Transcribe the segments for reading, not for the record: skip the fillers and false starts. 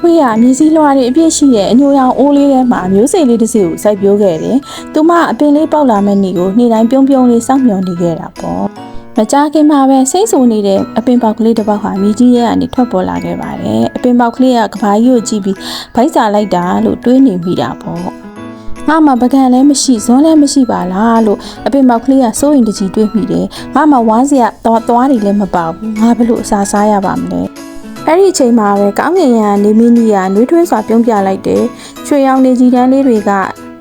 ဖွေးရမြေစည်းလွှာတွေအပြည့်ရှိတဲ့အညိုရောင်အိုးလေးထဲမှာမျိုးစိတ်လေးတစ်စီကိုစိုက်ပျိုးခဲ့တယ်။သူမအပင်လေးပေါက်လာမဲ့နေ့ကိုနေ့တိုင်းပြုံးပြုံးလေးစောင့်မျှော်နေခဲ့တာပေါ့။မကြခင်မှာပဲစိတ်ဆူနေတဲ့အပင်ပေါက်ကလေးတစ်ပေါက်ဟာမြေကြီးရဲ့ကနေထွက်ပေါ်လာခဲ့ပါတယ်။အပင်ပေါက်ကလေးကကဘာကြီးကိုကြည့်ပြီးဗိုက်စာလိုက်တာလို့တွေးနေမိတာပေါ့။ငါမှပကံလည်းမရှိဇွန်းလည်းမရှိပါလားလို့အပင်ပေါက်ကလေးကစိုးရင်တကြီးတွေးမိတယ်။ငါမှဝမ်းစရာသွားတွေလည်းမပေါဘူး။ငါဘယ်လိုအစာစားရပါမလဲ။အဲ့ဒီအချိန်မှာပဲကောင်းငင်ရန်နေမီနီယာနှွေးထွေးစွာပြုံးပြလိုက်တယ်။ရွှေရောင်နေကြီးတန်းလေးတွေက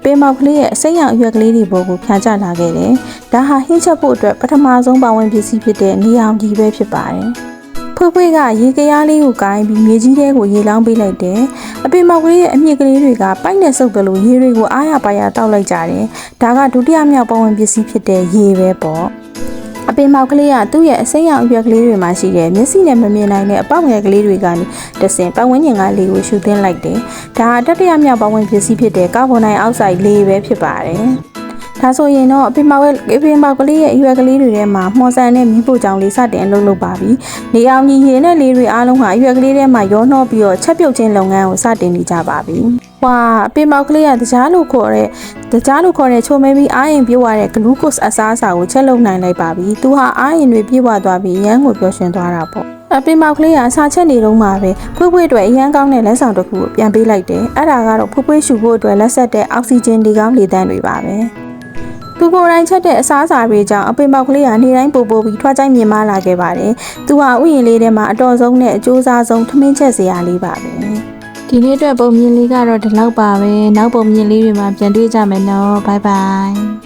ပင်မောက်ကလေးရဲ့အစိမ်းရောင်အရွက်ကလေးတွေပေါ်ကိုဖြာချလာခဲ့တယ်။ဒါဟာဟင်းချက်ဖို့အတွက်ပထမဆုံးပါဝင်ပစ္စည်းဖြစ်တဲ့နေအောင်ကြီးပဲဖြစ်ပါတယ်။ဖွေးဖွေးကရေကရားလေးကိုကိုင်းပြီးမြေကြီးထဲကိုရေလောင်းပေးလိုက်တယ်။အပင်မောက်ကလေးရဲ့အမြင့်ကလေးတွေကပိုက်နဲ့စုပ်တယ်လို့ရေတွေကိုအားရပါရတောက်လိုက်ကြတယ်။ဒါကဒုတိယမြောက်ပါဝင်ပစ္စည်းဖြစ်တဲ့ရေပဲပေါ့။အပင်မောက်ကလေးကသူ့ရဲ့အစိမ်းရောင်အရွက်ကလေးတွေမှာရှိတဲ့မျက်စိနဲ့မမြင်နိုင်တဲ့အပေါက်ငယ်ကလေးတွေကနေတဆင်ပတ်ဝန်းကျင်ကလေကိုရှူသွင်းလိုက်တယ်။ဒါတတိယမြောက်ပါဝင်ပစ္စည်းဖြစ်တဲ့ကာဗွန်ဒိုင်အောက်ဆိုက်လေပဲဖြစ်ပါတယ်။ဒါဆိုရင်တော့အပင်မောက်ကလေးရဲ့အရွက်ကလေးတွေထဲမှာမှော်ဆန်နဲ့မီးပို့ကြောင်လေးစတင်လုပ်ပါပြီ။နေအောင်ကြီးရေနဲ့လေတွေအားလုံးဟာအရွက်ကလေးထဲမှာရောနှောပြီးတော့ချက်ပြုတ်ခြင်းလုပ်ငန်းကိုစတင်နေကြပါပြီ။ဝါအပင်မောက်ကလေးကတကြားလို့ခေါ်တဲ့ချိုမဲပြီးအာရင်ပြေးသွားတဲ့ဂလူးကို့စ်အစားအစာကိုချက်လုပ်နိုင်လိုက်ပါပြီ။သူဟာအာရင်တွေပြေးသွားပြီးရမ်းကိုပျော်ရွှင်သွားတာပေါ့။အပင်မောက်ကလေးကအစာချက်နေတော့မှပဲဖွေးဖွေးအတွက်အရန်ကောင်းတဲ့လက်ဆောင်တစ်ခုကိုပြန်ပေးလိုက်တယ်။အဲ့ဒါကတော့ဖွေးဖွေးရှူဖို့အတွက်လက်ဆက်တဲ့အောက်ဆီဂျင်လေကောင်းလေသန့်တွေပါပဲ။သူကိုယ်တိုင်ချက်တဲ့အစားအစာတွေကြောင့်အပင်မောက်ကလေးကနေ့တိုင်းပို့ပြီးထွားကြိုက်မြင်မာလာခဲ့ပါတယ်။သူဟာဥယျာဉ်လေးထဲမှာအတော်ဆုံးနဲ့အကျိုးစားဆုံးထမင်းချက်စရာလေးပါပဲ။ဒီနေ့အတွက်ပုံမြင်လေးကတော့ဒီလောက်ပါပဲ။နောက်ပုံမြင်လေးတွေမှာပြန်တွေ့ကြမယ်နော်။ Bye bye